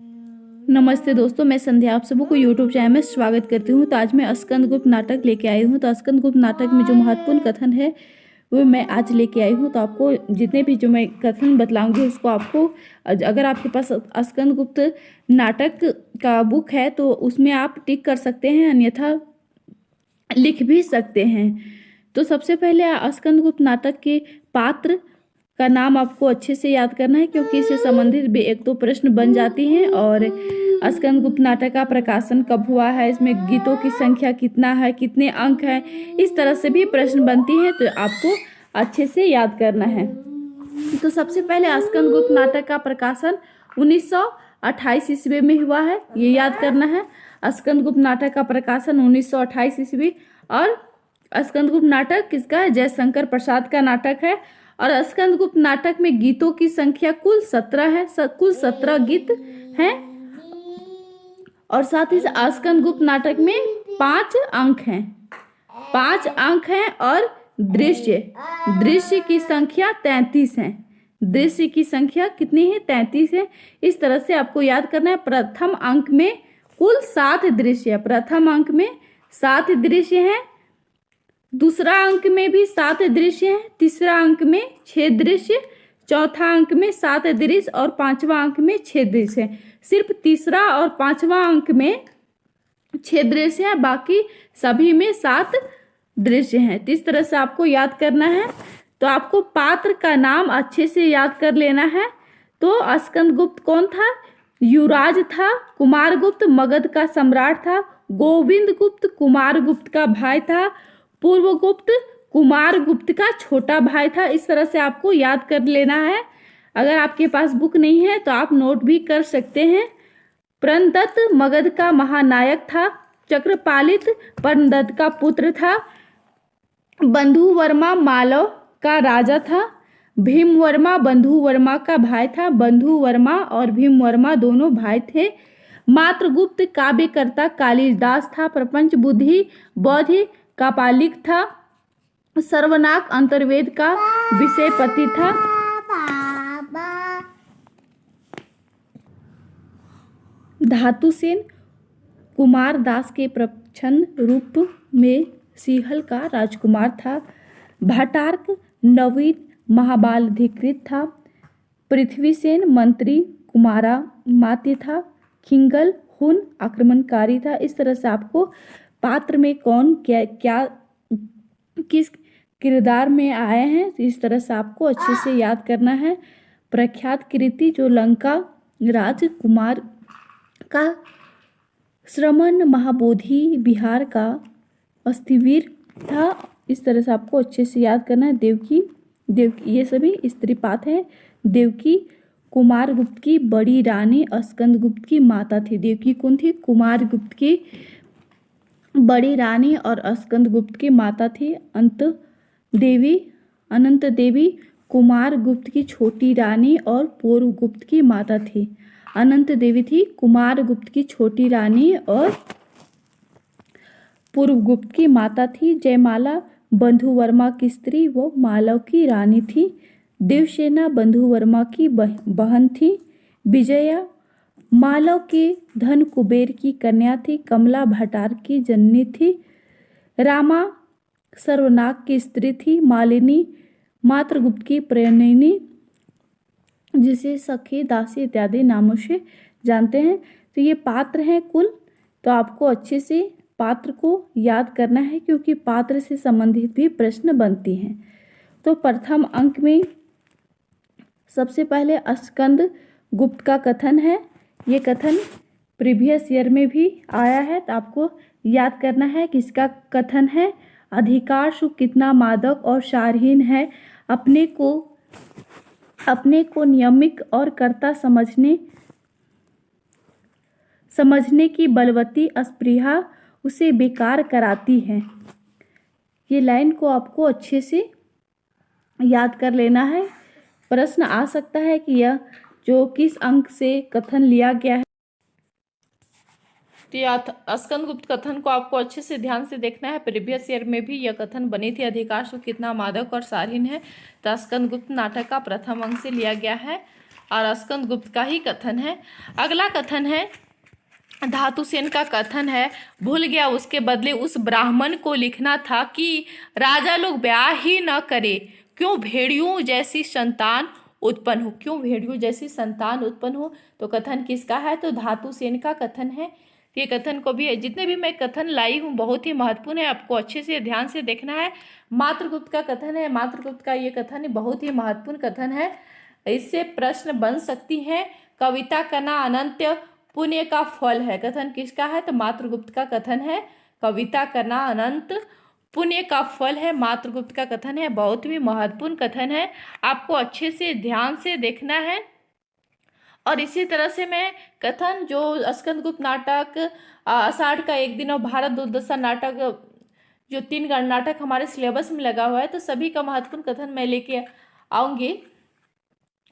नमस्ते दोस्तों, मैं संध्या आप सबको यूट्यूब चैनल में स्वागत करती हूँ। तो आज मैं स्कंदगुप्त नाटक लेके आई हूँ। तो स्कंदगुप्त नाटक में जो महत्वपूर्ण कथन है वो मैं आज लेके आई हूँ। तो आपको जितने भी जो मैं कथन बतलाऊंगी उसको आपको, अगर आपके पास स्कंदगुप्त नाटक का बुक है तो उसमें आप टिक कर सकते हैं, अन्यथा लिख भी सकते हैं। तो सबसे पहले स्कंदगुप्त नाटक के पात्र का नाम आपको अच्छे से याद करना है, क्योंकि इससे संबंधित भी एक दो प्रश्न बन जाती हैं। और स्कंदगुप्त नाटक का प्रकाशन कब हुआ है, इसमें गीतों की संख्या कितना है, कितने अंक हैं, इस तरह से भी प्रश्न बनती हैं। तो आपको अच्छे से याद करना है। तो सबसे पहले स्कंदगुप्त नाटक का प्रकाशन 1928 ईस्वी में हुआ है, ये याद करना है। स्कंदगुप्त नाटक का प्रकाशन 1928 ईस्वी। और स्कंदगुप्त नाटक किसका है? जयशंकर प्रसाद का नाटक है। और स्कंदगुप्त नाटक में गीतों की संख्या कुल 17 है, कुल 17 गीत हैं। और साथ ही स्कंदगुप्त नाटक में 5 अंक हैं, 5 अंक हैं। और दृश्य की संख्या 33 है। दृश्य की संख्या कितनी है? 33 है। इस तरह से आपको याद करना है। प्रथम अंक में कुल 7 दृश्य है, प्रथम अंक में 7 दृश्य हैं, दूसरा अंक में भी 7 दृश्य हैं, तीसरा अंक में 6 दृश्य, चौथा अंक में 7 दृश्य और पांचवा अंक में 6 दृश्य है। सिर्फ तीसरा और पांचवा अंक में 6 दृश्य है, बाकी सभी में 7 दृश्य हैं। तो इस तरह से आपको याद करना है। तो आपको पात्र का नाम अच्छे से याद कर लेना है। तो स्कंदगुप्त कौन था? युवराज था। कुमारगुप्त मगध का सम्राट था। गोविंदगुप्त कुमारगुप्त का भाई था। पूर्वगुप्त कुमारगुप्त का छोटा भाई था। इस तरह से आपको याद कर लेना है। अगर आपके पास बुक नहीं है तो आप नोट भी कर सकते हैं। प्रणदत्त मगध का महानायक था। चक्रपालित प्रणदत्त का पुत्र था। बंधुवर्मा मालव का राजा था। भीमवर्मा बंधुवर्मा का भाई था। बंधुवर्मा और भीमवर्मा दोनों भाई थे। मात्रगुप्त काव्यकर्ता कालिदास था। प्रपंच बुद्धि बौद्ध कापालिक था। सर्वनाक अंतर्वेद का विषयपति था। धातुसेन कुमार दास के प्रच्छन्न रूप में सिंहल का राजकुमार था। भट्टार्क नवीन महाबालाधिकृत था। पृथ्वीसेन मंत्री कुमारा मात्य था। खिंगल हुन आक्रमणकारी था। इस तरह से आपको पात्र में कौन क्या क्या किस किरदार में आए हैं, तो इस तरह से आपको अच्छे से याद करना है। प्रख्यात कृति जो लंका राजकुमार का श्रमण महाबोधि बिहार का अस्थिवीर था। इस तरह से आपको अच्छे से याद करना है। देवकी ये सभी स्त्री पात्र हैं। देवकी कुमारगुप्त की बड़ी रानी स्कंदगुप्त की माता थी। देवकी कौन थी? कुमारगुप्त की बड़ी रानी और स्कंदगुप्त की माता थी। अनंत देवी कुमारगुप्त की छोटी रानी और पूर्वगुप्त की माता थी। अनंत देवी थी कुमारगुप्त की छोटी रानी और पूर्वगुप्त की माता थी। जयमाला बंधुवर्मा की स्त्री वो मालव की रानी थी। देवसेना बंधुवर्मा की बहन थी। विजया मालव के धन कुबेर की कन्या थी। कमला भट्टार्क की जननी थी। रामा सर्वनाक की स्त्री थी। मालिनी मात्रगुप्त की प्रेरणिनी, जिसे सखी दासी इत्यादि नामों से जानते हैं। तो ये पात्र हैं कुल। तो आपको अच्छे से पात्र को याद करना है, क्योंकि पात्र से संबंधित भी प्रश्न बनती हैं। तो प्रथम अंक में सबसे पहले स्कंदगुप्त का कथन है। ये कथन प्रीवियस ईयर में भी आया है। तो आपको याद करना है कि इसका कथन है, अधिकार सुख कितना मादक और सारहीन है। अपने को नियमित और कर्ता समझने की बलवती स्पृहा उसे बेकार कराती है। ये लाइन को आपको अच्छे से याद कर लेना है। प्रश्न आ सकता है कि यह जो किस अंक से कथन लिया गया है। तो स्कंदगुप्त कथन को आपको अच्छे से ध्यान से देखना है। प्रीवियस ईयर में भी यह कथन बनी थी, अधिकार सुख कितना मादक और सारहीन है। तो स्कंदगुप्त नाटक का प्रथम अंक से लिया गया है। और स्कंदगुप्त का ही कथन है। अगला कथन है, धातुसेन का कथन है, भूल गया उसके बदले उस ब्राह्मण को लिखना था कि राजा लोग ब्याह ही न करे, क्यों भेड़ियों जैसी संतान उत्पन्न हो, क्यों भेड़ियों जैसी संतान उत्पन्न हो। तो कथन किसका है? तो धातुसेन का कथन है। ये कथन को भी, जितने भी मैं कथन लाई हूँ बहुत ही महत्वपूर्ण है, आपको अच्छे से ध्यान से देखना है। मात्रगुप्त का कथन है, मात्रगुप्त का ये कथन बहुत ही महत्वपूर्ण कथन है, इससे प्रश्न बन सकती है। कविता करना अनंत पुण्य का फल है, कथन किसका है? तो मात्रगुप्त का कथन है, कविता करना अनंत पुण्य का फल है, मात्रगुप्त का कथन है। बहुत भी महत्वपूर्ण कथन है, आपको अच्छे से ध्यान से देखना है। और इसी तरह से मैं कथन जो स्कंदगुप्त नाटक, आषाढ़ का एक दिन और भारत दुर्दशा नाटक, जो 3 गण नाटक हमारे सिलेबस में लगा हुआ है, तो सभी का महत्वपूर्ण कथन मैं लेके आऊँगी।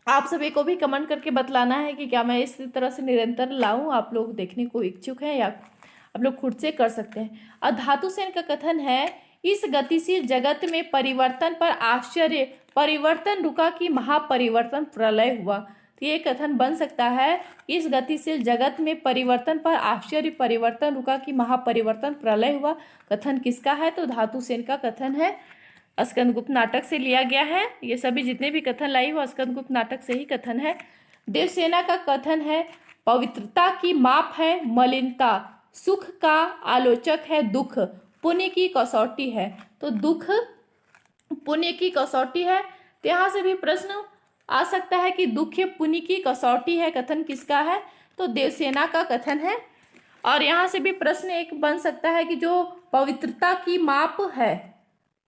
आप सभी को भी कमेंट करके बतलाना है कि क्या मैं इस तरह से निरंतर लाऊं। आप लोग देखने को इच्छुक हैं या आप लोग खुद से कर सकते हैं। और धातुसेन का कथन है, इस गतिशील जगत में परिवर्तन पर आश्चर्य, परिवर्तन रुका कि महापरिवर्तन प्रलय हुआ। तो ये कथन बन सकता है, इस गतिशील जगत में परिवर्तन पर आश्चर्य, परिवर्तन रुका कि महापरिवर्तन प्रलय हुआ। कथन किसका है? तो धातुसेन का कथन है, स्कंदगुप्त नाटक से लिया गया है। ये सभी जितने भी कथन लाई हो स्कंदगुप्त नाटक से ही कथन है। देवसेना का कथन है, पवित्रता की माप है मलिनता, सुख का आलोचक है दुख, पुण्य की कसौटी है। तो दुख पुण्य की कसौटी है, तो यहाँ से भी प्रश्न आ सकता है कि दुख पुण्य की कसौटी है, कथन किसका है? तो देवसेना का कथन है। और यहाँ से भी प्रश्न एक बन सकता है कि जो पवित्रता की माप है,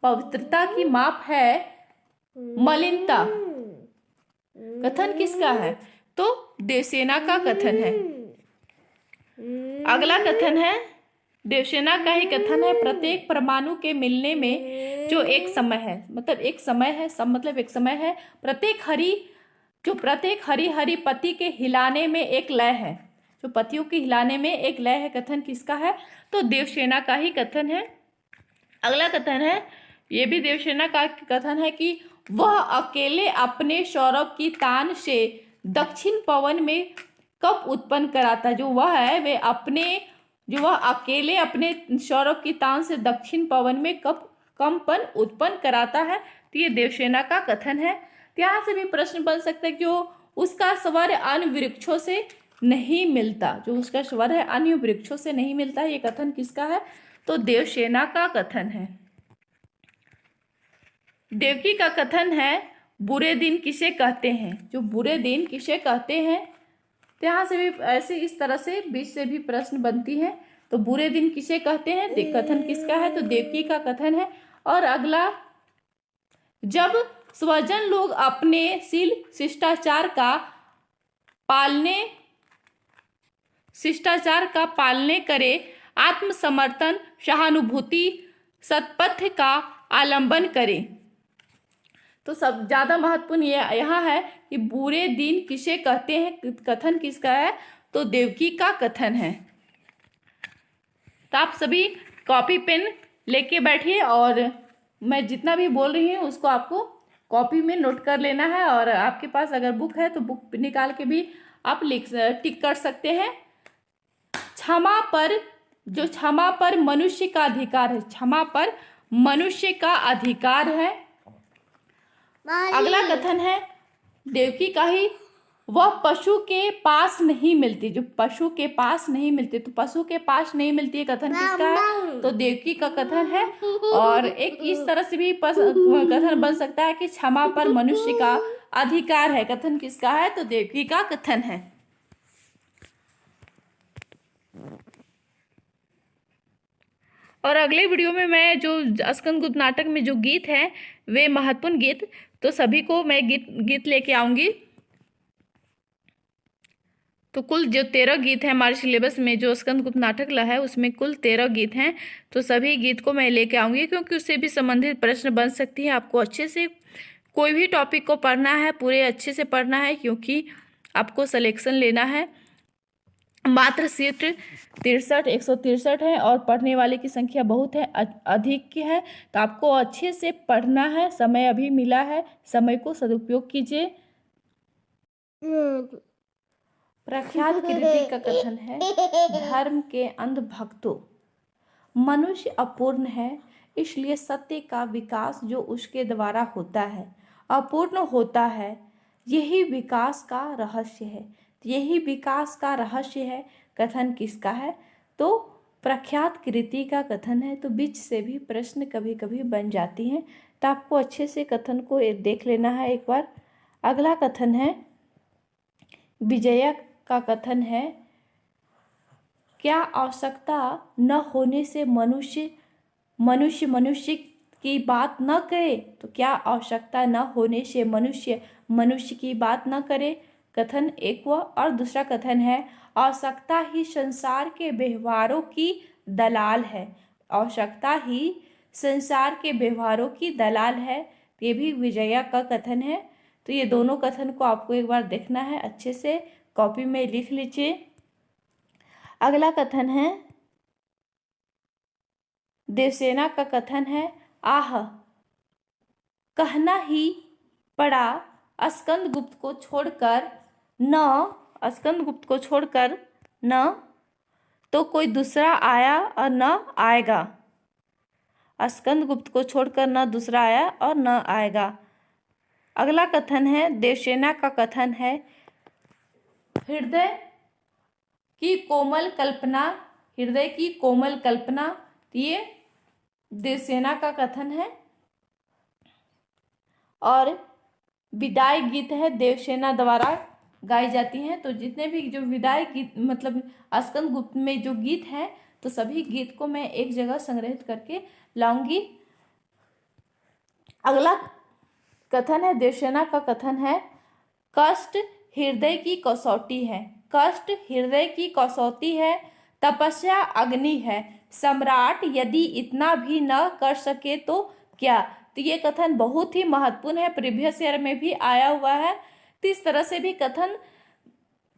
पवित्रता की माप है मलिनता, कथन किसका है? तो देवसेना का कथन है। अगला कथन है, देवसेना का ही कथन है, प्रत्येक परमाणु के मिलने में जो एक समय है, मतलब एक समय है, सब मतलब एक समय है, प्रत्येक हरी हरी पति के हिलाने में एक लय है, जो पतियों के हिलाने में एक लय है, कथन किसका है? तो देवसेना का ही कथन है। अगला कथन है, ये भी देवसेना का कथन है कि वह अकेले अपने सौरभ की तान से दक्षिण पवन में कब उत्पन्न कराता। जो वह है जो वह अकेले अपने सौरभ की तान से दक्षिण पवन में कब कंपन उत्पन्न कराता है। तो ये देवसेना का कथन है। तो यहाँ से भी प्रश्न बन सकता है, जो उसका स्वर अन्य वृक्षों से नहीं मिलता, जो उसका स्वर है अन्य वृक्षों से नहीं मिलता, ये कथन किसका है? तो देवसेना का कथन है। देवकी का कथन है, बुरे दिन किसे कहते हैं, जो बुरे दिन किसे कहते हैं। तो यहाँ से भी ऐसे इस तरह से बीच से भी प्रश्न बनती है। तो बुरे दिन किसे कहते हैं, कथन किसका है? तो देवकी का कथन है। और अगला, जब स्वजन लोग अपने शिष्टाचार का पालने करे, आत्मसमर्थन सहानुभूति सत्पथ का आलंबन करे। तो सब ज्यादा महत्वपूर्ण ये यहाँ है कि बुरे दिन किसे कहते हैं, कथन किसका है? तो देवकी का कथन है। तो आप सभी कॉपी पेन लेके बैठिए और मैं जितना भी बोल रही हूँ उसको आपको कॉपी में नोट कर लेना है। और आपके पास अगर बुक है तो बुक निकाल के भी आप टिक कर सकते हैं। क्षमा पर मनुष्य का अधिकार है, क्षमा पर मनुष्य का अधिकार है। अगला कथन है देवकी का ही, वह पशु के पास नहीं मिलती, जो पशु के पास नहीं मिलती, तो पशु के पास नहीं मिलती है, कथन किसका है? तो देवकी का कथन है। और एक इस तरह से भी कथन बन सकता है कि क्षमा पर मनुष्य का अधिकार है, कथन किसका है? तो देवकी का कथन है। और अगले वीडियो में मैं जो स्कंदगुप्त नाटक में जो गीत है वे महत्वपूर्ण गीत, तो सभी को मैं गीत लेके आऊंगी। तो कुल जो 13 गीत हैं हमारे सिलेबस में, जो स्कंदगुप्त नाटक ला है उसमें कुल 13 गीत हैं। तो सभी गीत को मैं लेके आऊंगी, क्योंकि उससे भी संबंधित प्रश्न बन सकती है। आपको अच्छे से कोई भी टॉपिक को पढ़ना है, पूरे अच्छे से पढ़ना है, क्योंकि आपको सिलेक्शन लेना है। मात्र सीट 163 है और पढ़ने वाले की संख्या बहुत है, अधिक की है। तो आपको अच्छे से पढ़ना है, समय अभी मिला है, समय को सदुपयोग कीजिए। प्रख्यात कीर्ति का कथन है, धर्म के अंधभक्तों, मनुष्य अपूर्ण है, इसलिए सत्य का विकास जो उसके द्वारा होता है अपूर्ण होता है। यही विकास का रहस्य है। यही विकास का रहस्य है। कथन किसका है? तो प्रख्यात कृति का कथन है। तो बीच से भी प्रश्न कभी कभी बन जाती हैं, तो आपको अच्छे से कथन को देख लेना है एक बार। अगला कथन है, विजया का कथन है, क्या आवश्यकता न होने से मनुष्य की बात न करे? तो क्या आवश्यकता न होने से मनुष्य की बात न करे? कथन एक हुआ। और दूसरा कथन है, आवश्यकता ही संसार के व्यवहारों की दलाल है। आवश्यकता ही संसार के व्यवहारों की दलाल है। ये भी विजया का कथन है। तो ये दोनों कथन को आपको एक बार देखना है, अच्छे से कॉपी में लिख लीजिए। अगला कथन है, देवसेना का कथन है, आह कहना ही पड़ा स्कंदगुप्त को छोड़कर न तो कोई दूसरा आया और न आएगा। स्कंदगुप्त को छोड़कर न दूसरा आया और न आएगा। अगला कथन है, देवसेना का कथन है, हृदय की कोमल कल्पना। ये देवसेना का कथन है। और विदाई गीत है, देवसेना द्वारा गाई जाती हैं। तो जितने भी जो विदाई गीत मतलब स्कंदगुप्त में जो गीत हैं, तो सभी गीत को मैं एक जगह संग्रहित करके लाऊंगी। अगला कथन है, देवसेना का कथन है, कष्ट हृदय की कसौटी है, तपस्या अग्नि है, सम्राट यदि इतना भी न कर सके तो क्या? तो ये कथन बहुत ही महत्वपूर्ण है, प्रीवियस ईयर में भी आया हुआ है। तो इस तरह से भी कथन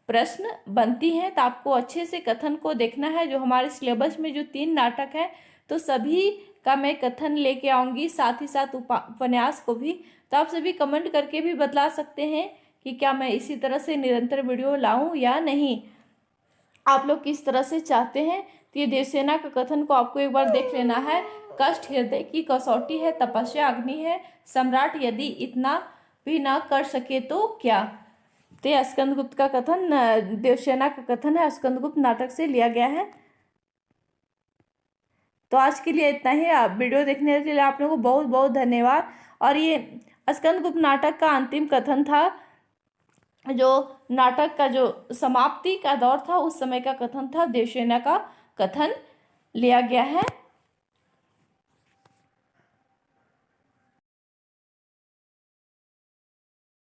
प्रश्न बनती हैं, तो आपको अच्छे से कथन को देखना है। जो हमारे सिलेबस में जो 3 नाटक है, तो सभी का मैं कथन लेके आऊँगी, साथ ही साथ उपन्यास को भी। तो आप सभी कमेंट करके भी बतला सकते हैं कि क्या मैं इसी तरह से निरंतर वीडियो लाऊं या नहीं, आप लोग किस तरह से चाहते हैं। तो ये देवसेना का कथन को आपको एक बार देख लेना है। कष्ट हृदय की कसौटी है, तपस्या अग्नि है, सम्राट यदि इतना भी ना कर सके तो क्या? तो ये स्कंदगुप्त का कथन, देवसेना का कथन है, स्कंदगुप्त नाटक से लिया गया है। तो आज के लिए इतना ही। आप वीडियो देखने के लिए आप लोगों को बहुत बहुत धन्यवाद। और ये स्कंदगुप्त नाटक का अंतिम कथन था, जो नाटक का जो समाप्ति का दौर था उस समय का कथन था, देवसेना का कथन लिया गया है।